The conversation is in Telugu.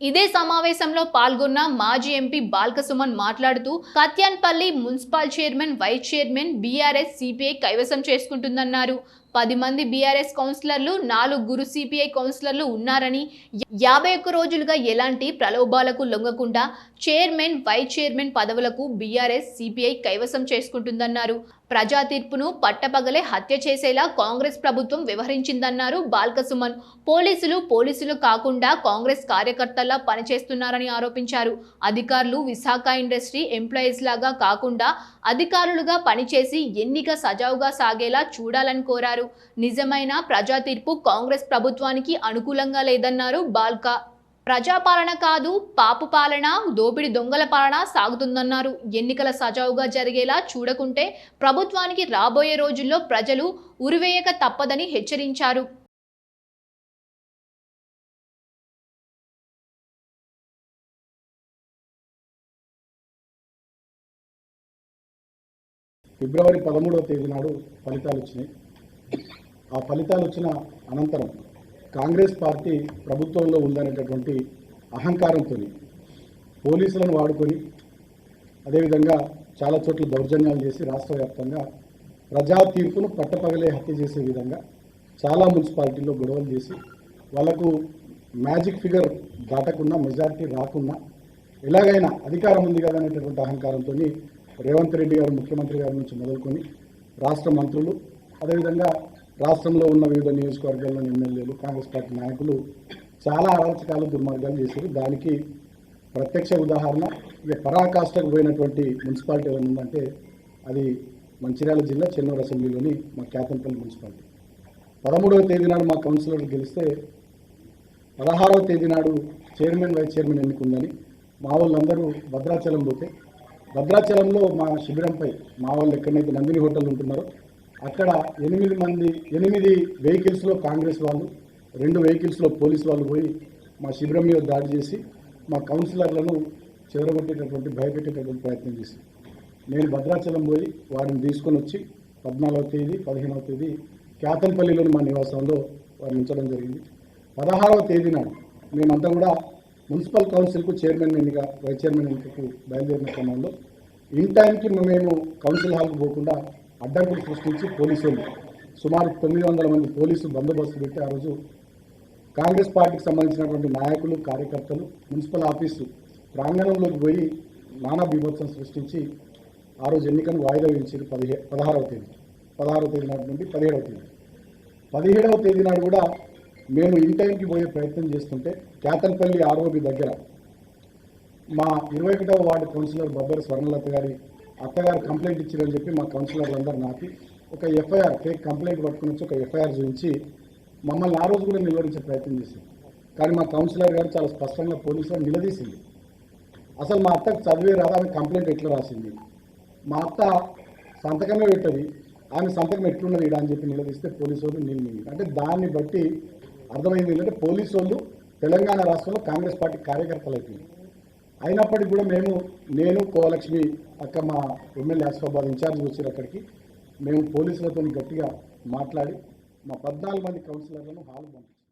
ఇదే సమావేశంలో పాల్గొన్న మాజీ ఎంపీ బాల్కసుమన్ మాట్లాడుతూ Kyathanpally municipal chairman vice chairman BRS CPI కైవసం చేసుకుంటుందన్నారు. 10 మంది బీఆర్ఎస్ కౌన్సిలర్లు 4 గురు సిపిఐ కౌన్సిలర్లు ఉన్నారని 51 రోజులుగా ఎలాంటి ప్రలోభాలకు లొంగకుండా చైర్మన్ వైస్ చైర్మన్ పదవులకు బీఆర్ఎస్ సిపిఐ కైవసం చేసుకుంటుందన్నారు. ప్రజా తీర్పును పట్టపగలే హత్య చేసేలా కాంగ్రెస్ ప్రభుత్వం వ్యవహరించిందన్నారు బాల్కసుమన్. పోలీసులు కాకుండా కాంగ్రెస్ కార్యకర్తల్లా పనిచేస్తున్నారని ఆరోపించారు. అధికారులు విశాఖ ఇండస్ట్రీ ఎంప్లాయీస్ లాగా కాకుండా అధికారులుగా పనిచేసి ఎన్నిక సజావుగా సాగేలా చూడాలని కోరారు. నిజమైన ప్రజా తీర్పు కాంగ్రెస్ ప్రభుత్వానికి అనుకూలంగా లేదన్నారు బాల్కా. ప్రజాపాలన కాదు పాపు పాలన, దోపిడి దొంగల పాలన సాగుతుందన్నారు. ఎన్నికల సజావుగా జరిగేలా చూడకుంటే ప్రభుత్వానికి రాబోయే రోజుల్లో ప్రజలు ఉరివేయక తప్పదని హెచ్చరించారు. ఫిబ్రవరి 13వ తేదీ నాడు ఫలితాలు వచ్చినాయి. ఆ ఫలితాలు వచ్చిన అనంతరం కాంగ్రెస్ పార్టీ ప్రభుత్వంలో ఉందనేటటువంటి అహంకారంతో పోలీసులను వాడుకొని అదేవిధంగా చాలా చోట్ల దౌర్జన్యాలు చేసి రాష్ట్ర వ్యాప్తంగా ప్రజా తీర్పును పట్టపగలే హత్య చేసే విధంగా చాలా మున్సిపాలిటీల్లో గొడవలు చేసి వాళ్లకు మ్యాజిక్ ఫిగర్ దాటకుండా మెజారిటీ రాకుండా ఎలాగైనా అధికారం ఉంది కదా అనేటటువంటి అహంకారంతో రేవంత్ రెడ్డి గారు ముఖ్యమంత్రి గారి నుంచి మొదలుకొని రాష్ట్ర మంత్రులు అదేవిధంగా రాష్ట్రంలో ఉన్న వివిధ నియోజకవర్గాల్లోని ఎమ్మెల్యేలు కాంగ్రెస్ పార్టీ నాయకులు చాలా అరాచకాలు దుర్మార్గాలు చేశారు. దానికి ప్రత్యక్ష ఉదాహరణ ఇక పరాకాష్ఠకు పోయినటువంటి మున్సిపాలిటీ ఏమైనా ఉందంటే అది మంచిర్యాల జిల్లా చెన్నూరు అసెంబ్లీలోని మా కేతంపల్లి మున్సిపాలిటీ. 13వ తేదీ నాడు మా కౌన్సిలర్లు గెలిస్తే 16వ తేదీ నాడు చైర్మన్ వైస్ చైర్మన్ ఎన్నికుందని మా వాళ్ళందరూ భద్రాచలం పోతే భద్రాచలంలో మా శిబిరంపై మా వాళ్ళు ఎక్కడైతే నందిని హోటల్ ఉంటున్నారో అక్కడ 8 వెహికల్స్లో కాంగ్రెస్ వాళ్ళు 2 వెహికల్స్లో పోలీసు వాళ్ళు పోయి మా శిబిరం మీద దాడి చేసి మా కౌన్సిలర్లను చెదరగొట్టేటటువంటి భయపెట్టేటటువంటి ప్రయత్నం చేసి నేను భద్రాచలం పోయి వారిని తీసుకొని వచ్చి 14వ తేదీ 15వ తేదీ కేతంపల్లిలోని మా నివాసంలో వారిని ఉంచడం జరిగింది. 16వ తేదీ నాడు మేమంతా కూడా మున్సిపల్ కౌన్సిల్కు చైర్మన్ ఎన్నిక వైస్ చైర్మన్ ఎన్నికకు బయలుదేరిన క్రమంలో ఇన్ టైంకి మేము కౌన్సిల్ హాల్కు పోకుండా అడ్డంకులు సృష్టించి పోలీసులు సుమారు 900 మంది పోలీసులు బందోబస్తు పెట్టి ఆ రోజు కాంగ్రెస్ పార్టీకి సంబంధించినటువంటి నాయకులు కార్యకర్తలు మున్సిపల్ ఆఫీసు ప్రాంగణంలోకి పోయి నానా బీభత్సం సృష్టించి ఆ రోజు ఎన్నికను వాయిదా వేయించారు. 16వ తేదీ నాటి నుండి 17వ తేదీ 17వ తేదీ నాడు కూడా మేము ఇన్ టైంకి పోయే ప్రయత్నం చేస్తుంటే కేతంపల్లి ఆర్ఓబి దగ్గర మా 21వ వార్డు కౌన్సిలర్ బొబ్బర స్వర్ణలత గారి అత్తగారు కంప్లైంట్ ఇచ్చారని చెప్పి మా కౌన్సిలర్లందరూ నాపి ఒక ఎఫ్ఐఆర్ ఫేక్ కంప్లైంట్ పట్టుకుని వచ్చి ఒక ఎఫ్ఐఆర్ చూపించి మమ్మల్ని ఆ రోజు కూడా నిలువరించే ప్రయత్నం చేశారు. కానీ మా కౌన్సిలర్ గారు చాలా స్పష్టంగా పోలీసులు నిలదీసింది. అసలు మా అత్తకు చదివే రాదా, ఆమె కంప్లైంట్ ఎట్లా రాసింది, మా అత్త సంతకమే పెట్టది, ఆమె సంతకం ఎట్లున్నది ఇడా అని చెప్పి నిలదీస్తే పోలీసు వాళ్ళు నిలిమింది. అంటే దాన్ని బట్టి అర్థమైంది ఏంటంటే పోలీసు వాళ్ళు తెలంగాణ రాష్ట్రంలో కాంగ్రెస్ పార్టీ కార్యకర్తలు అయిపోయింది. అయినప్పటికీ కూడా నేను కోలక్ష్మి అక్క మా ఎమ్మెల్యే ఆసిఫాబాద్ ఇన్ఛార్జ్ వచ్చారు. అక్కడికి మేము పోలీసులతో గట్టిగా మాట్లాడి మా 14 మంది కౌన్సిలర్లను హాల్ పంపాం.